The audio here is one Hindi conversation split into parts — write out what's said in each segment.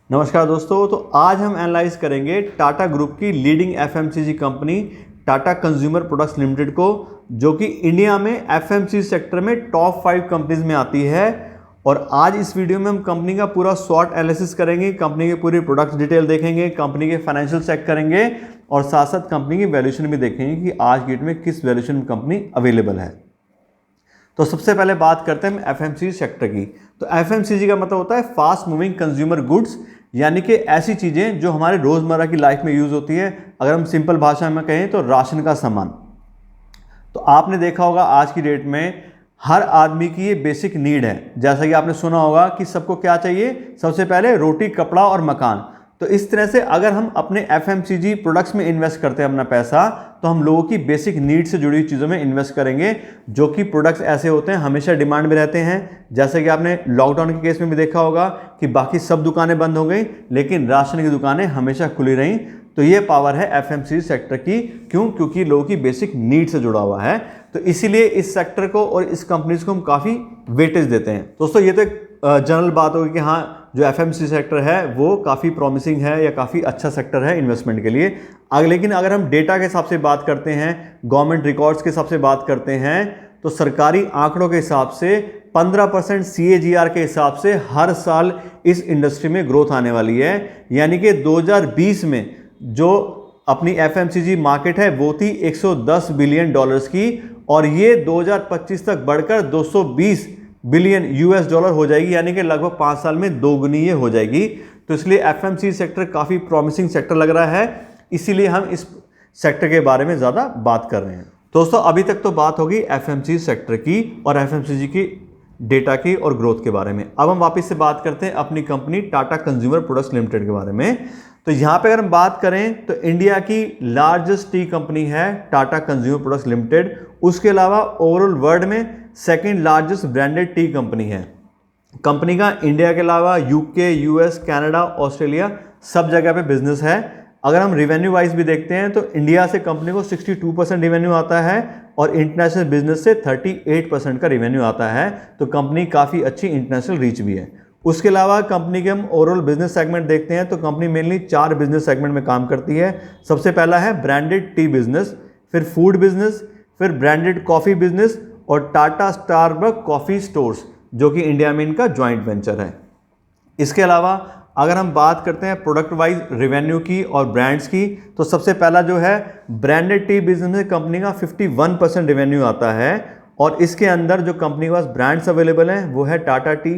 नमस्कार दोस्तों। तो आज हम एनालाइज करेंगे टाटा ग्रुप की leading FMCG company Tata consumer products limited को, जो कि इंडिया में एफएमसीजी सेक्टर में टॉप 5 कंपनीज में आती है। और आज इस वीडियो में हम कंपनी का पूरा स्वॉट एनालिसिस करेंगे, कंपनी की पूरी प्रोडक्ट डिटेल देखेंगे, कंपनी के फाइनेंशियल चेक करेंगे और साथ साथ कंपनी की वैल्यूएशन भी देखेंगे कि आज की डेट में किस वैल्यूएशन में कंपनी अवेलेबल है। तो सबसे पहले बात करते हैं एफएमसीजी सेक्टर की। तो एफएमसीजी का मतलब होता है फास्ट मूविंग कंज्यूमर गुड्स, यानी कि ऐसी चीज़ें जो हमारे रोज़मर्रा की लाइफ में यूज़ होती है। अगर हम सिंपल भाषा में कहें तो राशन का सामान। तो आपने देखा होगा आज की डेट में हर आदमी की ये बेसिक नीड है। जैसा कि आपने सुना होगा कि सबको क्या चाहिए, सबसे पहले रोटी, कपड़ा और मकान। तो इस तरह से अगर हम अपने एफएमसीजी प्रोडक्ट्स में इन्वेस्ट करते हैं अपना पैसा, तो हम लोगों की बेसिक नीड से जुड़ी हुई चीज़ों में इन्वेस्ट करेंगे, जो कि प्रोडक्ट्स ऐसे होते हैं हमेशा डिमांड में रहते हैं। जैसे कि आपने लॉकडाउन के केस में भी देखा होगा कि बाकी सब दुकानें बंद हो गई लेकिन राशन की दुकानें हमेशा खुली रहीं। तो ये पावर है एफएमसीजी सेक्टर की। क्यों? क्योंकि लोगों की बेसिक नीड से जुड़ा हुआ है। तो इसीलिए इस सेक्टर को और इस कंपनीज को हम काफ़ी वेटेज देते हैं। दोस्तों, ये तो एक जनरल बात होगी कि हाँ, जो एफएमसीजी सेक्टर है वो काफ़ी प्रॉमिसिंग है या काफ़ी अच्छा सेक्टर है इन्वेस्टमेंट के लिए। लेकिन अगर हम डेटा के हिसाब से बात करते हैं, गवर्नमेंट रिकॉर्ड्स के हिसाब से बात करते हैं, तो सरकारी आंकड़ों के हिसाब से 15% CAGR के हिसाब से हर साल इस इंडस्ट्री में ग्रोथ आने वाली है। यानी कि 2020 में जो अपनी एफएमसीजी मार्केट है वो थी $110 बिलियन की, और ये 2025 तक बढ़कर $220 बिलियन हो जाएगी। यानी कि लगभग 5 साल में दोगुनी ये हो जाएगी। तो इसलिए एफएमसीजी सेक्टर काफ़ी प्रॉमिसिंग सेक्टर लग रहा है, इसीलिए हम इस सेक्टर के बारे में ज़्यादा बात कर रहे हैं। दोस्तों, अभी तक तो बात होगी एफएमसीजी सेक्टर की और एफएमसीजी की डेटा की और ग्रोथ के बारे में। अब हम वापस से बात करते हैं अपनी company Tata consumer products limited के बारे में। तो यहाँ पे अगर हम बात करें तो इंडिया की लार्जेस्ट टी कंपनी है टाटा कंज्यूमर प्रोडक्ट्स लिमिटेड। उसके अलावा ओवरऑल वर्ल्ड में second largest branded T company है। कंपनी का इंडिया के अलावा यूके, US, कनाडा, ऑस्ट्रेलिया सब जगह पे बिजनेस है। अगर हम रिवेन्यू वाइज भी देखते हैं तो इंडिया से कंपनी को 62% रिवेन्यू आता है और इंटरनेशनल बिजनेस से 38% का रिवेन्यू आता है। तो कंपनी काफ़ी अच्छी इंटरनेशनल रीच भी है। उसके अलावा कंपनी के हम ओवरऑल बिजनेस सेगमेंट देखते हैं तो कंपनी मेनली 4 बिजनेस सेगमेंट में काम करती है। सबसे पहला है ब्रांडेड टी बिजनेस, फिर फूड बिजनेस, फिर ब्रांडेड कॉफ़ी बिजनेस और टाटा स्टारबक्स कॉफ़ी स्टोर्स, जो कि इंडिया में इनका जॉइंट वेंचर है। इसके अलावा अगर हम बात करते हैं प्रोडक्ट वाइज रेवेन्यू की और ब्रांड्स की, तो सबसे पहला जो है ब्रांडेड टी बिजनेस में कंपनी का 51% रेवेन्यू आता है। और इसके अंदर जो कंपनी के पास ब्रांड्स अवेलेबल हैं वो है टाटा टी,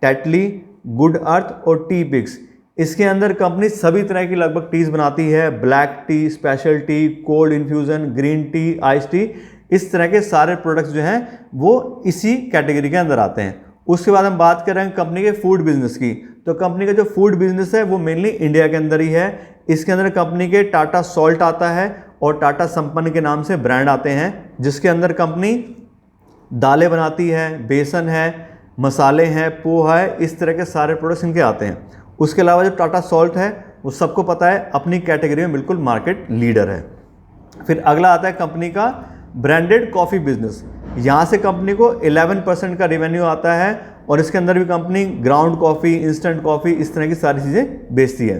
टेटली, गुड अर्थ और टी पिक्स। इसके अंदर कंपनी सभी तरह की लगभग टीज बनाती है, black T, special T, cold infusion, green tea, ice tea. इस तरह के सारे प्रोडक्ट्स जो हैं वो इसी कैटेगरी के अंदर आते हैं। उसके बाद हम बात कर रहे हैं कंपनी के फूड बिजनेस की। तो कंपनी का जो फूड बिजनेस है वो मेनली इंडिया के अंदर ही है। इसके अंदर कंपनी के टाटा सॉल्ट आता है और टाटा संपन्न के नाम से ब्रांड आते हैं, जिसके अंदर कंपनी दालें बनाती है, बेसन है, मसाले हैं, पोहा है, इस तरह के सारे प्रोडक्ट्स इनके आते हैं। उसके अलावा जो टाटा सॉल्ट है वो सबको पता है अपनी कैटेगरी में बिल्कुल मार्केट लीडर है। फिर अगला आता है कंपनी का ब्रांडेड कॉफ़ी बिजनेस। यहाँ से कंपनी को 11% का रेवेन्यू आता है और इसके अंदर भी company ground coffee, instant coffee, इस तरह की सारी चीज़ें बेचती है।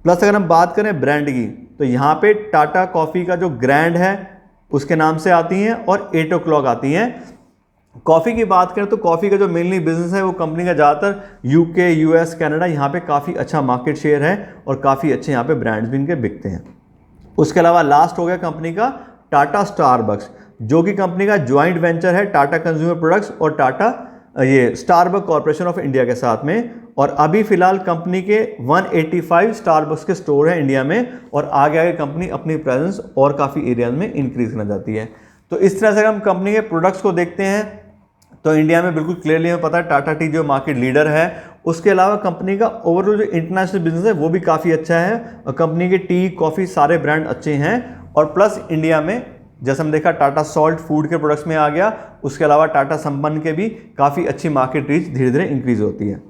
प्लस अगर हम बात करें ब्रांड की, तो यहाँ पे टाटा कॉफ़ी का जो ब्रांड है उसके नाम से आती हैं और 8 o'clock आती हैं। कॉफ़ी की बात करें तो कॉफ़ी का जो मेनली बिजनेस है वो कंपनी का ज़्यादातर यूके, US, कनाडा, यहाँ पे काफ़ी अच्छा मार्केट शेयर है और काफ़ी अच्छे यहाँ पे ब्रांड्स भी इनके बिकते हैं। उसके अलावा लास्ट हो गया कंपनी का टाटा स्टारबक्स, जो कि कंपनी का ज्वाइंट वेंचर है टाटा कंज्यूमर प्रोडक्ट्स और Tata Starbucks corporation of India के साथ में। और अभी फिलहाल कंपनी के 185 स्टारबक्स के स्टोर हैं इंडिया में और आगे आगे कंपनी अपनी प्रेजेंस और काफ़ी एरियाज में इंक्रीज करना चाहती है। तो इस तरह से हम कंपनी के प्रोडक्ट्स को देखते हैं तो इंडिया में बिल्कुल क्लियरली हमें पता है टाटा टी जो मार्केट लीडर है। उसके अलावा कंपनी का ओवरऑल जो इंटरनेशनल बिजनेस है वो भी काफ़ी अच्छा है और कंपनी के टी, कॉफ़ी सारे ब्रांड अच्छे हैं। और प्लस इंडिया में जैसे हम देखा टाटा सॉल्ट फूड के प्रोडक्ट्स में आ गया, उसके अलावा टाटा संपन्न के भी काफ़ी अच्छी मार्केट रीच धीरे धीरे इंक्रीज होती है।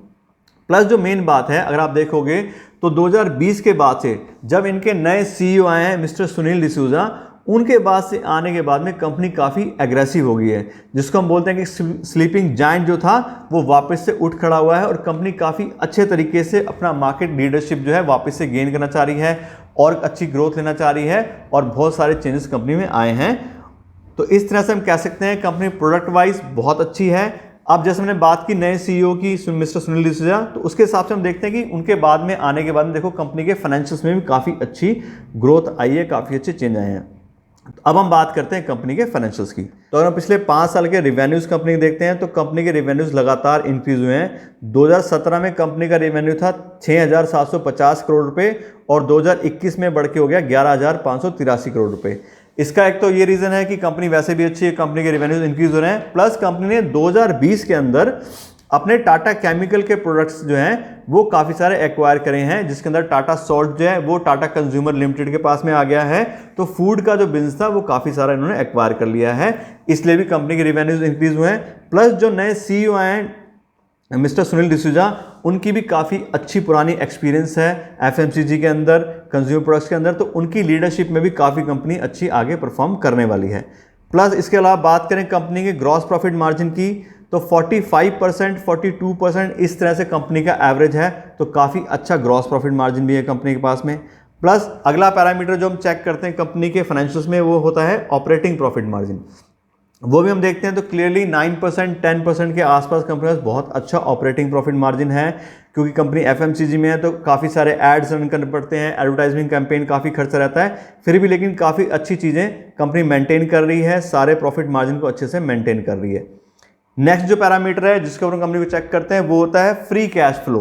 प्लस जो मेन बात है अगर आप देखोगे तो 2020 के बाद से जब इनके नए CEO आए हैं मिस्टर सुनील डिसूजा, उनके बाद से आने के बाद में कंपनी काफ़ी एग्रेसिव हो गई है, जिसको हम बोलते हैं कि स्लीपिंग जायंट जो था वो वापस से उठ खड़ा हुआ है और कंपनी काफ़ी अच्छे तरीके से अपना मार्केट लीडरशिप जो है वापस से गेन करना चाह रही है और अच्छी ग्रोथ लेना चाह रही है और बहुत सारे चेंजेस कंपनी में आए हैं। तो इस तरह से हम कह सकते हैं कंपनी प्रोडक्ट वाइज बहुत अच्छी है। अब जैसे मैंने बात की नए सीईओ की मिस्टर सुनील डिसूजा, तो उसके हिसाब से हम देखते हैं कि उनके बाद में आने के बाद में देखो कंपनी के फाइनेंशियल्स में भी काफ़ी अच्छी ग्रोथ आई है, काफ़ी अच्छे चेंज आए हैं। तो अब हम बात करते हैं कंपनी के फाइनेंशियल्स की। तो अगर हम पिछले 5 साल के रिवेन्यूज़ कंपनी के देखते हैं तो कंपनी के रिवेन्यूज़ लगातार इंक्रीज हुए हैं। 2017 में कंपनी का रिवेन्यू था 6,750 करोड़ रुपए और 2021 में बढ़ के हो गया 11,583 करोड़ रुपए। इसका एक तो ये रीज़न है कि कंपनी वैसे भी अच्छी है, कंपनी के रेवेन्यूज इंक्रीज हो रहे हैं, प्लस कंपनी ने 2020 के अंदर अपने टाटा केमिकल के प्रोडक्ट्स जो हैं वो काफ़ी सारे एक्वायर करे हैं, जिसके अंदर टाटा सॉल्ट जो है वो टाटा कंज्यूमर लिमिटेड के पास में आ गया है। तो फूड का जो बिजनेस था वो काफ़ी सारा इन्होंने एक्वायर कर लिया है, इसलिए भी कंपनी के रेवेन्यूज इंक्रीज हुए हैं। प्लस जो नए सीईओ आए हैं मिस्टर सुनील डिसूजा, उनकी भी काफ़ी अच्छी पुरानी एक्सपीरियंस है एफएमसीजी के अंदर, कंज्यूमर प्रोडक्ट्स के अंदर, तो उनकी लीडरशिप में भी काफ़ी कंपनी अच्छी आगे परफॉर्म करने वाली है। प्लस इसके अलावा बात करें कंपनी के ग्रॉस प्रॉफिट मार्जिन की तो 45%, 42% इस तरह से कंपनी का एवरेज है, तो काफ़ी अच्छा ग्रॉस प्रॉफिट मार्जिन भी है कंपनी के पास में। प्लस अगला पैरामीटर जो हम चेक करते हैं कंपनी के फाइनेंशियल्स में वो होता है ऑपरेटिंग प्रॉफिट मार्जिन। वो भी हम देखते हैं तो क्लियरली 9%, 10% के आसपास कंपनी का बहुत अच्छा ऑपरेटिंग प्रॉफिट मार्जिन है, क्योंकि कंपनी एफएमसीजी में है तो काफ़ी सारे एड्स रन करने पड़ते हैं, एडवर्टाइजमेंट कैंपेन काफ़ी खर्चा रहता है, फिर भी लेकिन काफ़ी अच्छी चीज़ें कंपनी मेंटेन कर रही है, सारे प्रॉफिट मार्जिन को अच्छे से मेंटेन कर रही है। नेक्स्ट जो पैरामीटर है जिसके ऊपर कंपनी को चेक करते हैं वो होता है फ्री कैश फ्लो।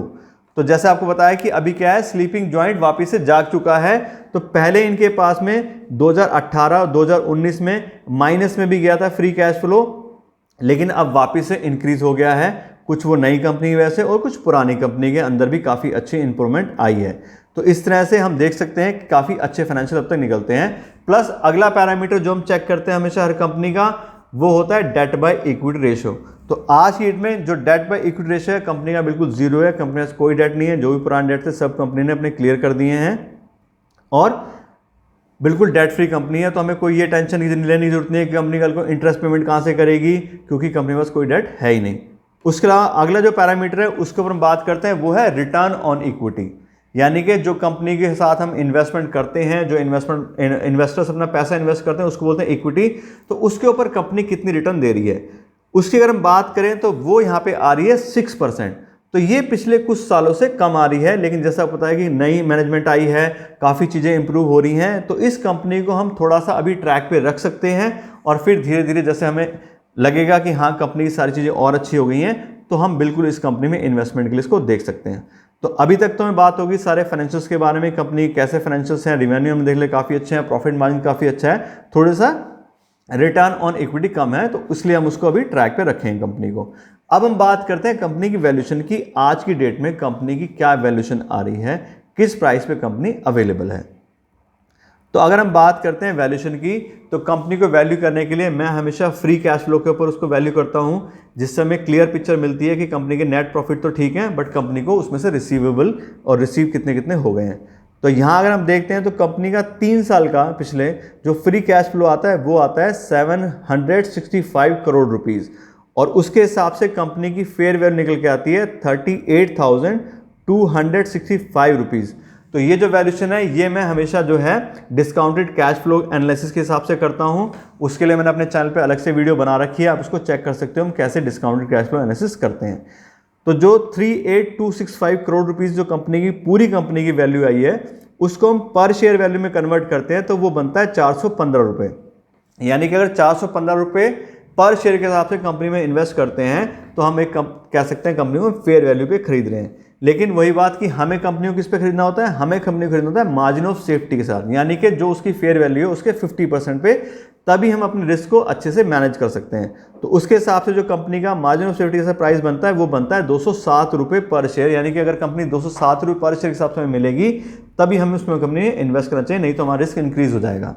तो जैसे आपको बताया कि अभी क्या है, स्लीपिंग जॉइंट वापस से जाग चुका है, तो पहले इनके पास में 2018 और 2019 में माइनस में भी गया था फ्री कैश फ्लो, लेकिन अब वापस से इंक्रीज हो गया है। कुछ वो नई कंपनी वैसे और कुछ पुरानी कंपनी के अंदर भी काफ़ी अच्छी इंप्रूवमेंट आई है। तो इस तरह से हम देख सकते हैं कि काफ़ी अच्छे फाइनेंशियल अब तक निकलते हैं। प्लस अगला पैरामीटर जो हम चेक करते हैं हमेशा हर कंपनी का वो होता है डेट बाय इक्विटी रेशियो। तो आज की डेट में जो डेट बाय इक्विटी रेशियो है कंपनी का बिल्कुल जीरो है, कंपनी के पास कोई डेट नहीं है, जो भी पुराने डेट थे सब कंपनी ने अपने क्लियर कर दिए हैं और बिल्कुल डेट फ्री कंपनी है। तो हमें कोई ये टेंशन लेने की जरूरत नहीं है कि कंपनी कल को इंटरेस्ट पेमेंट कहाँ से करेगी, क्योंकि कंपनी के पास कोई डेट है ही नहीं। उसके अलावा अगला जो पैरामीटर है उसके ऊपर हम बात करते हैं वो है रिटर्न ऑन इक्विटी, यानी कि जो कंपनी के साथ हम इन्वेस्टमेंट करते हैं, जो इन्वेस्टर्स अपना पैसा इन्वेस्ट करते हैं उसको बोलते हैं इक्विटी, तो उसके ऊपर कंपनी कितनी रिटर्न दे रही है उसकी अगर हम बात करें तो वो यहाँ पे आ रही है 6%। तो ये पिछले कुछ सालों से कम आ रही है, लेकिन जैसा आपको पता है कि नई मैनेजमेंट आई है, काफ़ी चीज़ें इंप्रूव हो रही हैं, तो इस कंपनी को हम थोड़ा सा अभी ट्रैक पे रख सकते हैं और फिर धीरे धीरे जैसे हमें लगेगा कि हाँ कंपनी की सारी चीज़ें और अच्छी हो गई हैं तो हम बिल्कुल इस कंपनी में इन्वेस्टमेंट के लिए इसको देख सकते हैं। तो अभी तक तो हमें बात होगी सारे फाइनेंशियल्स के बारे में, कंपनी कैसे फाइनेंशियल्स हैं, रेवेन्यू हम देख ले काफ़ी अच्छे हैं, प्रॉफिट मार्जिन काफ़ी अच्छा है, थोड़ा सा रिटर्न ऑन इक्विटी कम है, तो इसलिए हम उसको अभी ट्रैक पे रखेंगे कंपनी को। अब हम बात करते हैं कंपनी की वैल्यूएशन की। आज की डेट में कंपनी की क्या वैल्यूएशन आ रही है, किस प्राइस पे कंपनी अवेलेबल है। तो अगर हम बात करते हैं वैल्यूएशन की तो कंपनी को वैल्यू करने के लिए मैं हमेशा फ्री कैश फ्लो के ऊपर उसको वैल्यू करता हूं, जिससे हमें क्लियर पिक्चर मिलती है कि कंपनी के नेट प्रॉफिट तो ठीक है बट कंपनी को उसमें से रिसीवेबल और रिसीव कितने कितने हो गए हैं। तो यहाँ अगर हम देखते हैं तो कंपनी का 3 साल का पिछले जो फ्री कैश फ्लो आता है वो आता है 765 करोड़ रुपीज़, और उसके हिसाब से कंपनी की फेयर वैल्यू निकल के आती है 38,265 रुपीज़। तो ये जो वैल्यूएशन है ये मैं हमेशा जो है डिस्काउंटेड कैश फ्लो एनालिसिस के हिसाब से करता हूँ। उसके लिए मैंने अपने चैनल पे अलग से वीडियो बना रखी है, आप उसको चेक कर सकते हो हम कैसे डिस्काउंटेड कैश फ्लो एनालिसिस करते हैं। तो जो 38,265 करोड़ रुपीज़ जो कंपनी की पूरी कंपनी की वैल्यू आई है उसको हम पर शेयर वैल्यू में कन्वर्ट करते हैं तो वो बनता है 415 रुपये। यानी कि अगर 415 रुपये पर शेयर के हिसाब से कंपनी में इन्वेस्ट करते हैं तो हम एक कह सकते हैं कंपनी को फेयर वैल्यू पे खरीद रहे हैं। लेकिन वही बात कि हमें कंपनी को किस पे खरीदना होता है, हमें कंपनी को खरीदना होता है मार्जिन ऑफ सेफ्टी के साथ, यानी कि जो उसकी फेयर वैल्यू है उसके 50% पे, तभी हम अपने रिस्क को अच्छे से मैनेज कर सकते हैं। तो उसके हिसाब से जो कंपनी का मार्जिन ऑफ सेफ्टी का प्राइस बनता है वो बनता है 207 रुपये पर शेयर। यानी कि अगर कंपनी 207 रुपये पर शेयर के हिसाब से हमें मिलेगी तभी हमें उसमें कंपनी इन्वेस्ट करना चाहिए, नहीं तो हमारा रिस्क इंक्रीज हो जाएगा।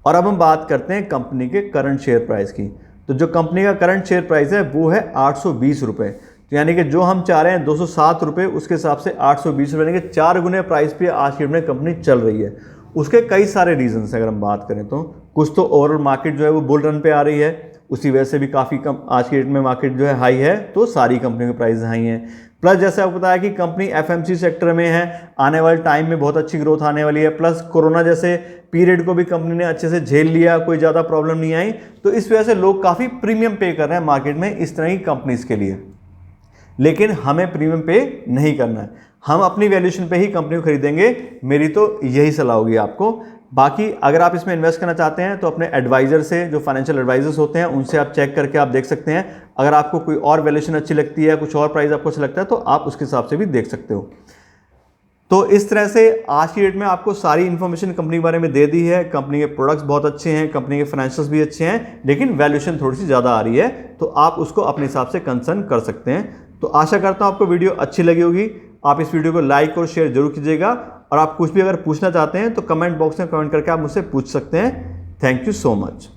और अब हम बात करते हैं कंपनी के करंट शेयर प्राइस की। तो जो कंपनी का करंट शेयर प्राइस है वो है 820 रुपये। तो यानी कि जो हम चाह रहे हैं 207 रुपये उसके हिसाब से 820 रुपये, यानी कि 4 गुने प्राइस पे आज की डेट में कंपनी चल रही है। उसके कई सारे रीजंस हैं। अगर हम बात करें तो कुछ तो ओवरऑल मार्केट जो है वो बुल रन पे आ रही है, उसी वजह से भी काफ़ी कम आज के डेट में मार्केट जो है हाई है, तो सारी कंपनियों के प्राइस हाई हैं। प्लस जैसे आपको बताया कि कंपनी एफएमसी सेक्टर में है, आने वाले टाइम में बहुत अच्छी ग्रोथ आने वाली है। प्लस कोरोना जैसे पीरियड को भी कंपनी ने अच्छे से झेल लिया, कोई ज़्यादा प्रॉब्लम नहीं आई, तो इस वजह से लोग काफ़ी प्रीमियम पे कर रहे हैं मार्केट में इस तरह की कंपनीज के लिए। लेकिन हमें प्रीमियम पे नहीं करना है, हम अपनी वैल्यूएशन पे ही कंपनी को खरीदेंगे। मेरी तो यही सलाह होगी आपको। बाकी अगर आप इसमें इन्वेस्ट करना चाहते हैं तो अपने एडवाइजर से, जो फाइनेंशियल एडवाइजर्स होते हैं, उनसे आप चेक करके आप देख सकते हैं। अगर आपको कोई और वैल्यूएशन अच्छी लगती है, कुछ और प्राइस आपको अच्छा लगता है, तो आप उसके हिसाब से भी देख सकते हो। तो इस तरह से आज की डेट में आपको सारी इन्फॉर्मेशन कंपनी के बारे में दे दी है। कंपनी के प्रोडक्ट्स बहुत अच्छे हैं, कंपनी के फाइनेंशियल्स भी अच्छे हैं, लेकिन वैल्यूएशन थोड़ी सी ज़्यादा आ रही है, तो आप उसको अपने हिसाब से कंसर्न कर सकते हैं। तो आशा करता हूँ आपको वीडियो अच्छी लगी होगी। आप इस वीडियो को लाइक और शेयर जरूर कीजिएगा, और आप कुछ भी अगर पूछना चाहते हैं तो कमेंट बॉक्स में कमेंट करके आप मुझसे पूछ सकते हैं। Thank you so much.